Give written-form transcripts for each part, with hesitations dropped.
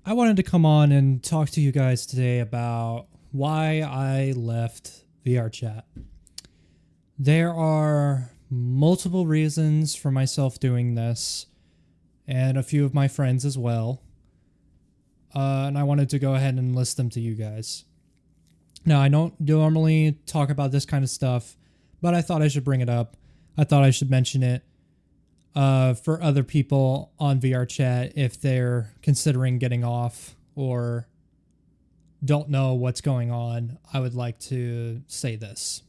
I wanted to come on and talk to you guys today about why I left VRChat. There are multiple reasons for myself doing this, and a few of my friends as well. And I wanted to go ahead and list them to you guys. Now, I don't normally talk about this kind of stuff, but I thought I should bring it up. I thought I should mention it for other people on VRChat if they're considering getting off or don't know what's going on. I would like to say this.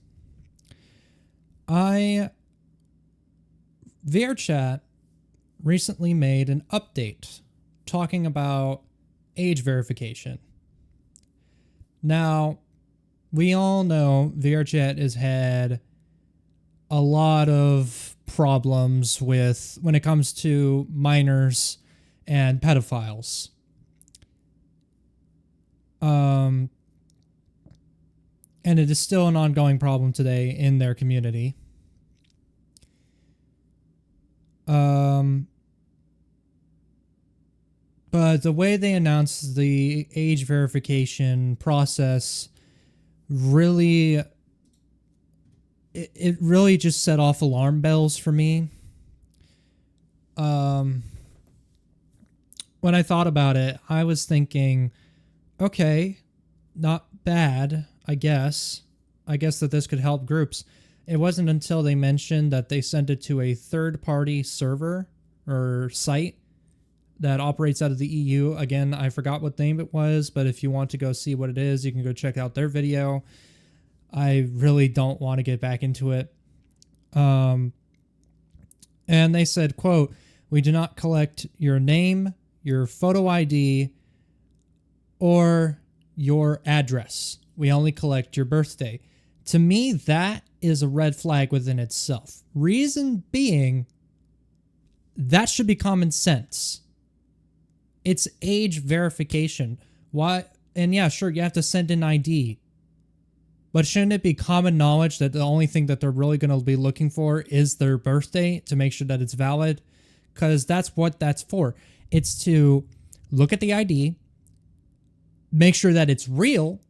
VRChat recently made an update talking about age verification. Now, we all know VRChat has had a lot of problems with when it comes to minors and pedophiles. And it is still an ongoing problem today in their community. But the way they announced the age verification process really, it really just set off alarm bells for me. When I thought about it, I was thinking, okay, not bad, I guess. I guess that this could help groups. It wasn't until they mentioned that they sent it to a third-party server or site that operates out of the EU. Again, I forgot what name it was, but if you want to go see what it is, you can go check out their video. I really don't want to get back into it. And they said, quote, "We do not collect your name, your photo ID, or your address. We only collect your birthday." To me, that is a red flag within itself. Reason being, that should be common sense. It's age verification. Why? And yeah, sure, you have to send in ID. But shouldn't it be common knowledge that the only thing that they're really going to be looking for is their birthday to make sure that it's valid? Because that's what that's for. It's to look at the ID, make sure that it's real,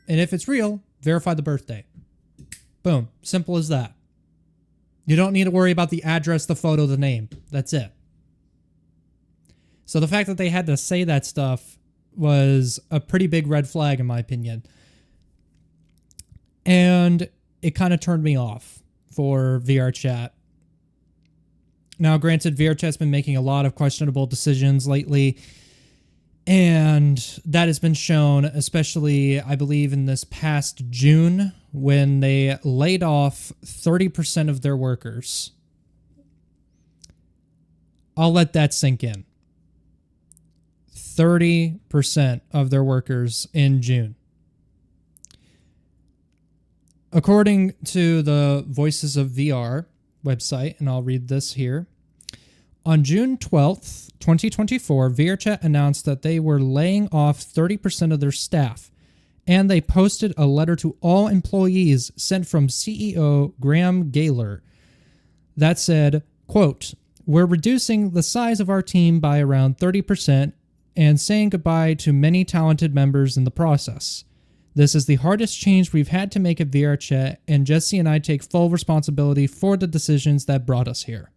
and if it's real, verify the birthday. Boom. Simple as that. You don't need to worry about the address, the photo, the name. That's it. So the fact that they had to say that stuff was a pretty big red flag in my opinion. And it kind of turned me off for VRChat. Now, granted, VRChat's been making a lot of questionable decisions lately, and that has been shown, especially, I believe, in this past June, when they laid off 30% of their workers. I'll let that sink in. 30% of their workers in June. According to the Voices of VR website, and I'll read this here. On June 12th, 2024, VRChat announced that they were laying off 30% of their staff, and they posted a letter to all employees sent from CEO Graham Gaylor that said, quote, "We're reducing the size of our team by around 30% and saying goodbye to many talented members in the process. This is the hardest change we've had to make at VRChat, and Jesse and I take full responsibility for the decisions that brought us here."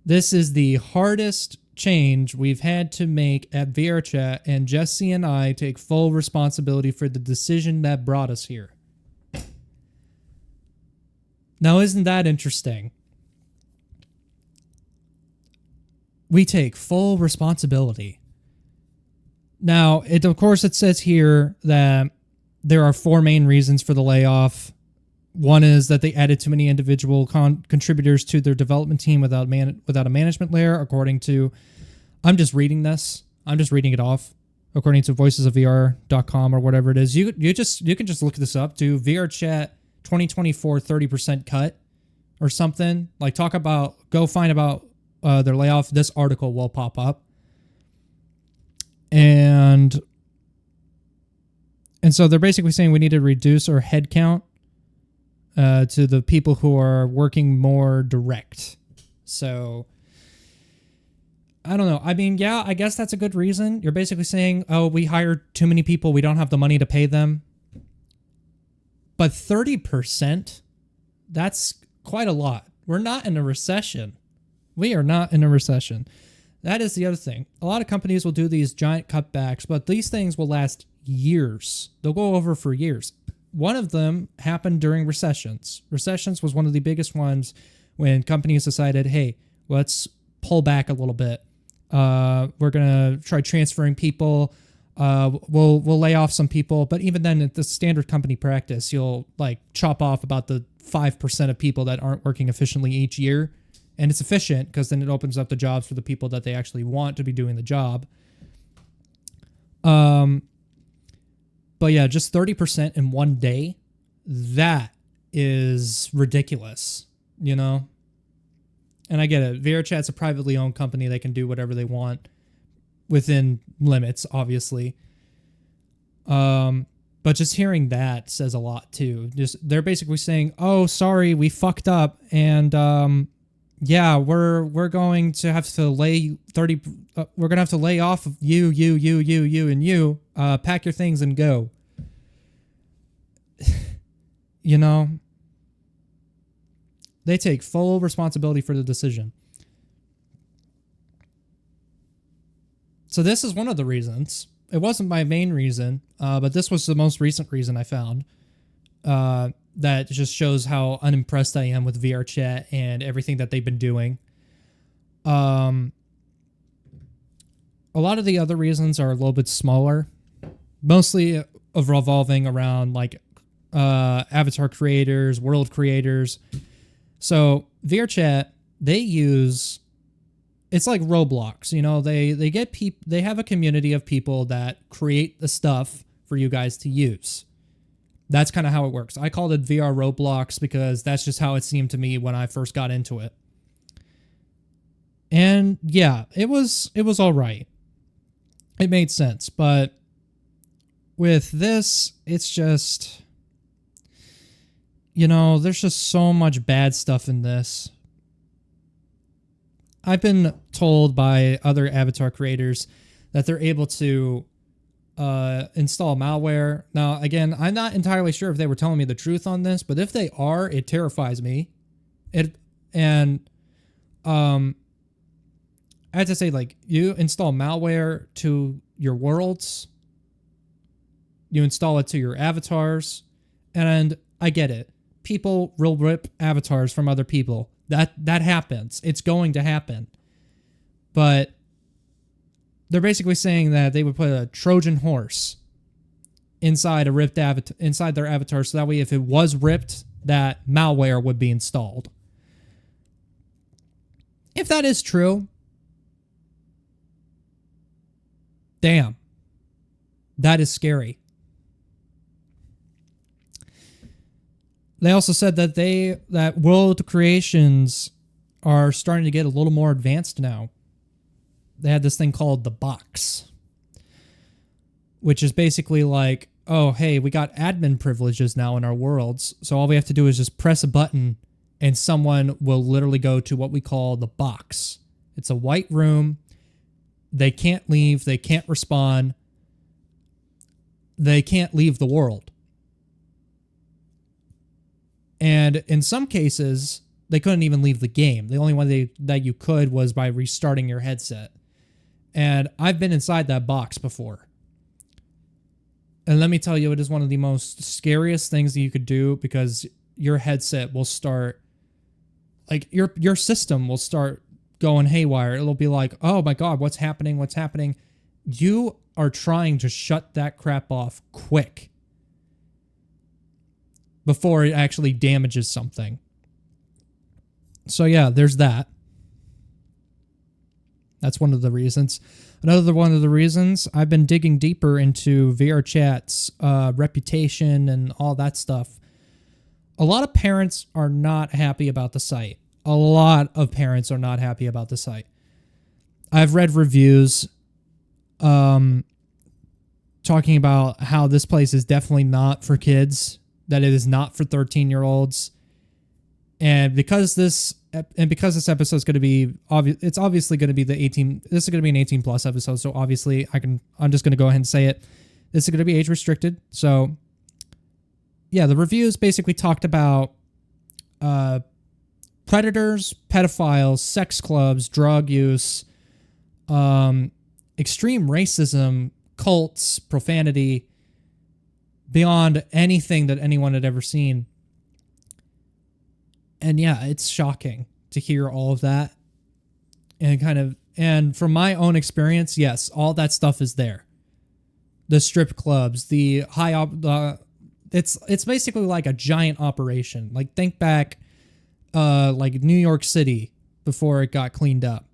This is the hardest change we've had to make at VRChat, and Jesse and I take full responsibility for the decision that brought us here. Now, isn't that interesting? We take full responsibility. Now, of course, it says here that there are four main reasons for the layoff. One is that they added too many individual contributors to their development team without a management layer, according to... I'm just reading this. I'm just reading it off. According to voicesofvr.com or whatever it is. You can just look this up. Do VRChat 2024 30% cut or something. Like, go find about their layoff. This article will pop up. And so they're basically saying we need to reduce our headcount to the people who are working more direct. So I don't know. I mean, yeah, I guess that's a good reason. You're basically saying, oh, we hired too many people. We don't have the money to pay them. But 30%, that's quite a lot. We're not in a recession. We are not in a recession. That is the other thing. A lot of companies will do these giant cutbacks, but these things will last years. They'll go over for years. One of them happened during recessions. Recessions was one of the biggest ones when companies decided, hey, let's pull back a little bit. We're going to try transferring people. We'll lay off some people. But even then, at the standard company practice, you'll like chop off about the 5% of people that aren't working efficiently each year. And it's efficient because then it opens up the jobs for the people that they actually want to be doing the job. But yeah, just 30% in one day, that is ridiculous, you know? And I get it. VRChat's a privately owned company. They can do whatever they want within limits, obviously. But just hearing that says a lot too. Just they're basically saying, "Oh, sorry, we fucked up, and yeah, we're going to have to lay 30. We're gonna have to lay off of you, and you. Pack your things and go." You know, they take full responsibility for the decision. So this is one of the reasons. It wasn't my main reason, but this was the most recent reason I found. That just shows how unimpressed I am with VRChat and everything that they've been doing. A lot of the other reasons are a little bit smaller, mostly revolving around like avatar creators, world creators. So VRChat, they use, it's like Roblox, you know, they get people, they have a community of people that create the stuff for you guys to use. That's kind of how it works. I called it VR Roblox because that's just how it seemed to me when I first got into it. And yeah, it was all right. It made sense, but with this, it's just, you know, there's just so much bad stuff in this. I've been told by other avatar creators that they're able to install malware. Now, again, I'm not entirely sure if they were telling me the truth on this, but if they are, it terrifies me. I had to say, like, you install malware to your worlds, you install it to your avatars, and I get it. People will rip avatars from other people. That happens. It's going to happen. But they're basically saying that they would put a Trojan horse inside a ripped inside their avatar, so that way if it was ripped, that malware would be installed. If that is true, damn, that is scary. They also said that that world creations are starting to get a little more advanced now. They had this thing called the box, which is basically like, oh, hey, we got admin privileges now in our worlds, so all we have to do is just press a button and someone will literally go to what we call the box. It's a white room. They can't leave. They can't respond. They can't leave the world. And in some cases, they couldn't even leave the game. The only way that you could was by restarting your headset. And I've been inside that box before. And let me tell you, it is one of the most scariest things that you could do, because your headset will start, like your system will start going haywire. It'll be like, oh my God, what's happening? What's happening? You are trying to shut that crap off quick before it actually damages something. So yeah, there's that. That's one of the reasons. Another one of the reasons, I've been digging deeper into VRChat's reputation and all that stuff. A lot of parents are not happy about the site. A lot of parents are not happy about the site. I've read reviews talking about how this place is definitely not for kids, that it is not for 13-year-olds. And because this and because this episode is going to be obvious, it's obviously going to be the 18. This is going to be an 18 plus episode, so obviously I'm just going to go ahead and say it. This is going to be age restricted. So yeah, the reviews basically talked about predators, pedophiles, sex clubs, drug use, extreme racism, cults, profanity, beyond anything that anyone had ever seen. And yeah, it's shocking to hear all of that. And from my own experience, yes, all that stuff is there. The strip clubs, the it's basically like a giant operation. Like think back, like New York City before it got cleaned up.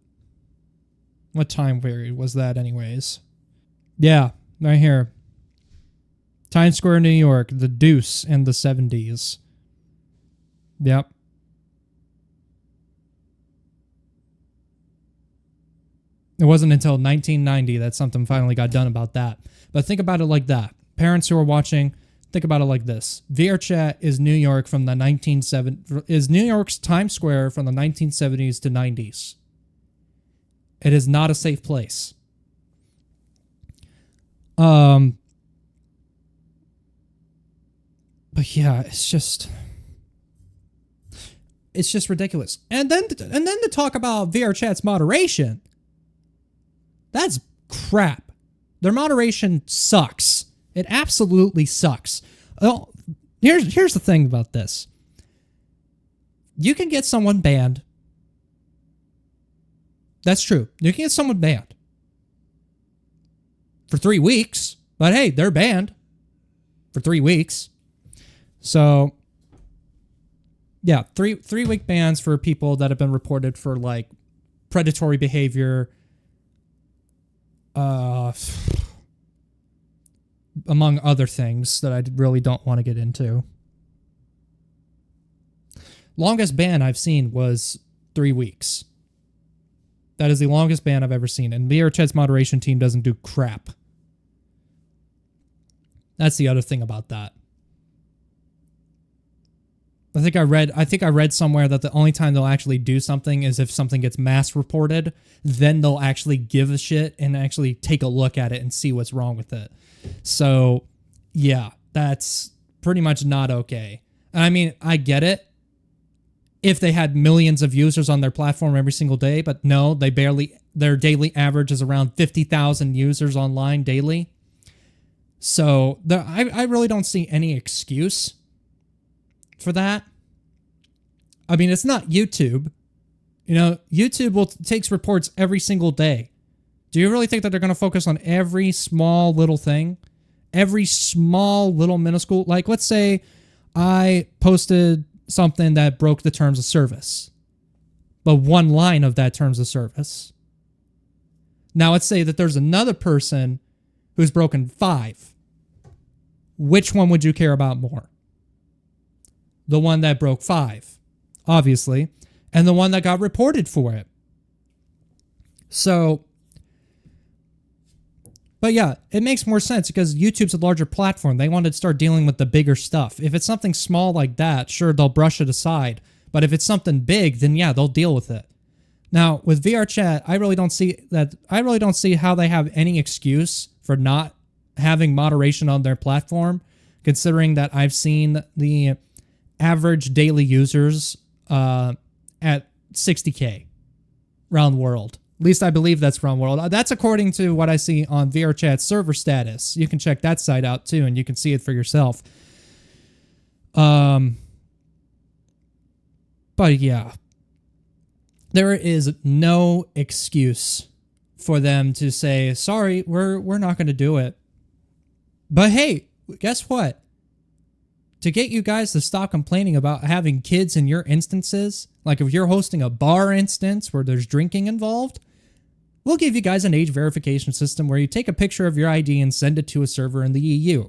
What time period was that anyways? Yeah, right here. Times Square, New York, the Deuce in the 70s. Yep. It wasn't until 1990 that something finally got done about that. But think about it like that. Parents who are watching, think about it like this. VRChat is New York from the 1970s, is New York's Times Square from the 1970s to 90s. It is not a safe place. But yeah, it's just ridiculous. And then to talk about VRChat's moderation, that's crap. Their moderation sucks. It absolutely sucks. Well, here's the thing about this. You can get someone banned. That's true. You can get someone banned for 3 weeks, but hey, they're banned for 3 weeks. So yeah, 3-week bans for people that have been reported for like predatory behavior, among other things that I really don't want to get into. Longest ban I've seen was 3 weeks. That is the longest ban I've ever seen. And VRChat's moderation team doesn't do crap. That's the other thing about that. I think I read somewhere that the only time they'll actually do something is if something gets mass reported. Then they'll actually give a shit and actually take a look at it and see what's wrong with it. So, yeah, that's pretty much not okay. And I mean, I get it if they had millions of users on their platform every single day, but no, their daily average is around 50,000 users online daily. So I really don't see any excuse for that. I mean, it's not YouTube. You know, YouTube takes reports every single day. Do you really think that they're going to focus on every small little thing? Every small little minuscule? Like, let's say I posted something that broke the terms of service, but one line of that terms of service. Now, let's say that there's another person who's broken 5. Which one would you care about more? The one that broke 5, obviously, and the one that got reported for it. So, but yeah, it makes more sense because YouTube's a larger platform. They wanted to start dealing with the bigger stuff. If it's something small like that, sure, they'll brush it aside. But if it's something big, then yeah, they'll deal with it. Now, with VRChat, I really don't see how they have any excuse for not having moderation on their platform, considering that I've seen the average daily users at 60K around the world. At least I believe that's around the world. That's according to what I see on VRChat server status. You can check that site out too, and you can see it for yourself. But yeah, there is no excuse for them to say, sorry, we're not going to do it. But hey, guess what? To get you guys to stop complaining about having kids in your instances, like if you're hosting a bar instance where there's drinking involved, we'll give you guys an age verification system where you take a picture of your ID and send it to a server in the EU.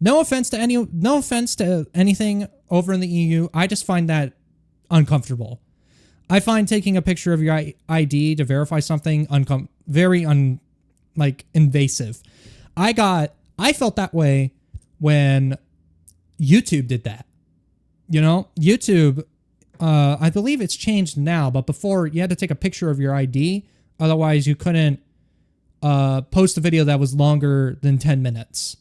No offense to anything over in the EU. I just find that uncomfortable. I find taking a picture of your ID to verify something very invasive. I felt that way when YouTube did that. You know, YouTube I believe it's changed now, but before you had to take a picture of your ID. Otherwise, you couldn't post a video that was longer than 10 minutes.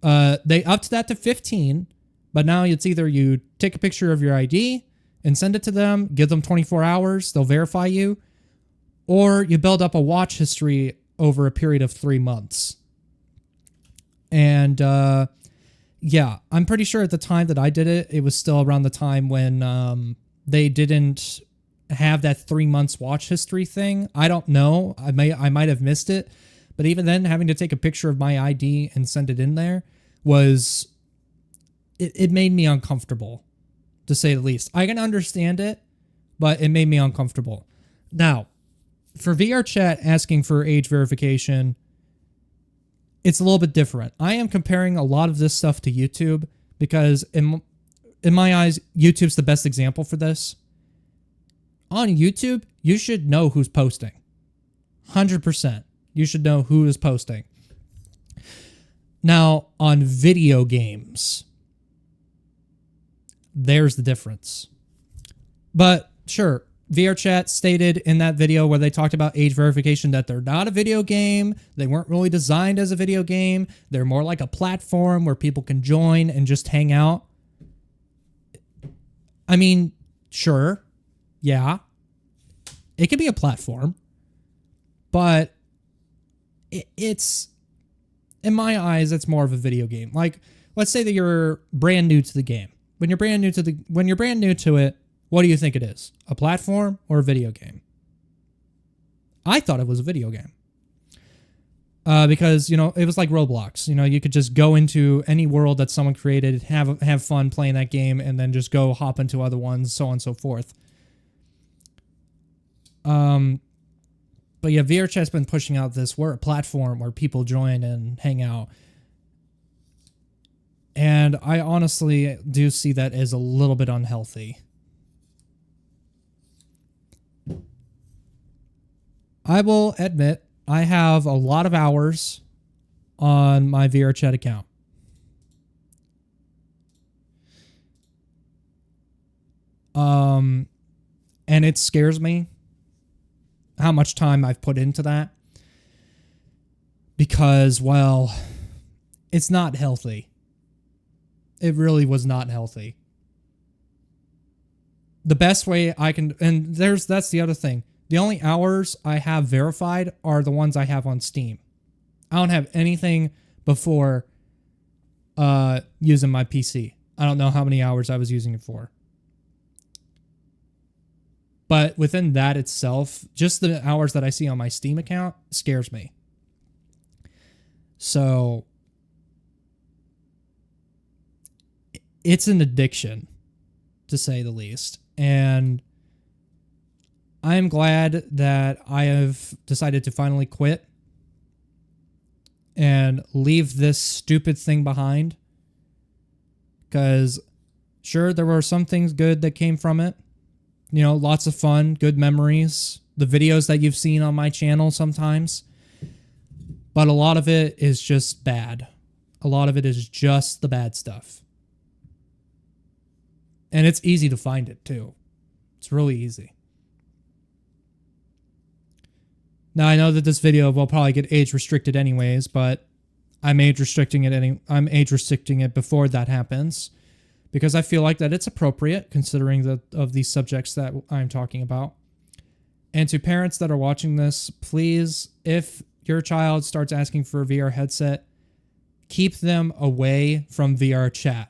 They upped that to 15, but now it's either you take a picture of your ID and send it to them, give them 24 hours, they'll verify you, or you build up a watch history over a period of 3 months. And yeah, I'm pretty sure at the time that I did it, it was still around the time when they didn't have that 3 months watch history thing. I don't know. I might have missed it. But even then, having to take a picture of my ID and send it in there was... It made me uncomfortable, to say the least. I can understand it, but it made me uncomfortable. Now, for VRChat asking for age verification, it's a little bit different. I am comparing a lot of this stuff to YouTube because in my eyes, YouTube's the best example for this. On YouTube, you should know who's posting. 100%. You should know who is posting. Now, on video games, there's the difference. But sure, VRChat stated in that video where they talked about age verification that they're not a video game. They weren't really designed as a video game. They're more like a platform where people can join and just hang out. I mean, sure. Yeah. It could be a platform. But it's, in my eyes, it's more of a video game. Like, let's say that you're brand new to the game. When you're brand new to it, what do you think it is? A platform or a video game? I thought it was a video game. Because, it was like Roblox. You could just go into any world that someone created, have fun playing that game, and then just go hop into other ones, so on and so forth. But yeah, VRChat's been pushing out this, we're a platform where people join and hang out. And I honestly do see that as a little bit unhealthy. I will admit, I have a lot of hours on my VRChat account. And it scares me how much time I've put into that. Because, well, it's not healthy. It really was not healthy. The best way I can... And that's the other thing. The only hours I have verified are the ones I have on Steam. I don't have anything before using my PC. I don't know how many hours I was using it for. But within that itself, just the hours that I see on my Steam account scares me. So... it's an addiction, to say the least. And I'm glad that I have decided to finally quit and leave this stupid thing behind. Because, sure, there were some things good that came from it. Lots of fun, good memories. The videos that you've seen on my channel sometimes. But a lot of it is just bad. A lot of it is just the bad stuff. And it's easy to find it, too. It's really easy. Now, I know that this video will probably get age restricted anyways, but I'm age restricting it before that happens. Because I feel like that it's appropriate, considering of these subjects that I'm talking about. And to parents that are watching this, please, if your child starts asking for a VR headset, keep them away from VRChat.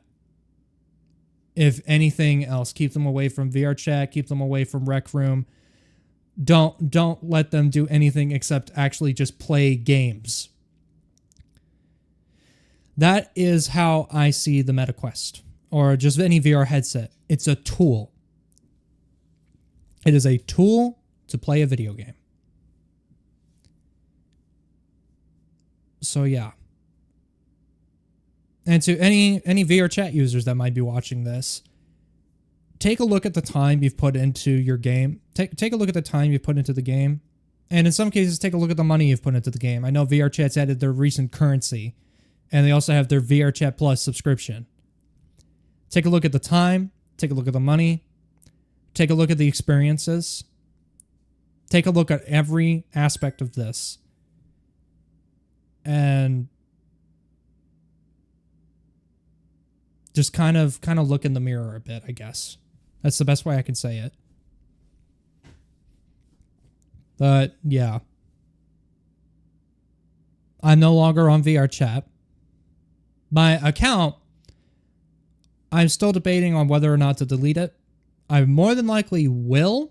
If anything else, keep them away from VRChat, keep them away from Rec Room. Don't let them do anything except actually just play games. That is how I see the MetaQuest, or just any VR headset. It's a tool. It is a tool to play a video game. So yeah. And to any VRChat users that might be watching this, take a look at the time you've put into your game. Take a look at the time you've put into the game. And in some cases, take a look at the money you've put into the game. I know VRChat's added their recent currency. And they also have their VRChat Plus subscription. Take a look at the time. Take a look at the money. Take a look at the experiences. Take a look at every aspect of this. And just kind of look in the mirror a bit, I guess. That's the best way I can say it. But yeah. I'm no longer on VRChat. My account, I'm still debating on whether or not to delete it. I more than likely will.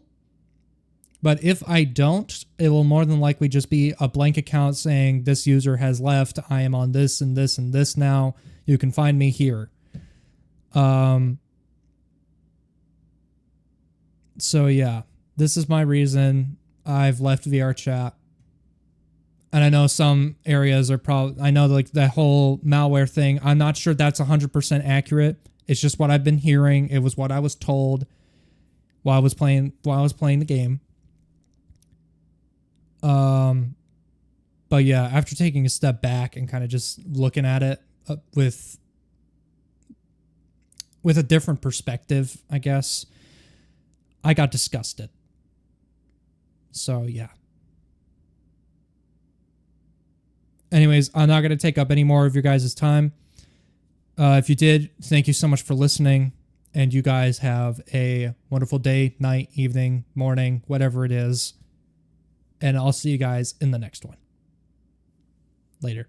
But if I don't, it will more than likely just be a blank account saying this user has left. I am on this and this and this now. You can find me here. So yeah, this is my reason I've left VRChat. And I know some areas are probably, I know like that whole malware thing, I'm not sure that's 100% accurate. It's just what I've been hearing. It was what I was told while I was playing the game. But yeah, after taking a step back and kind of just looking at it with a different perspective, I guess, I got disgusted. So yeah. Anyways, I'm not going to take up any more of your guys' time. If you did, thank you so much for listening. And you guys have a wonderful day, night, evening, morning, whatever it is. And I'll see you guys in the next one. Later.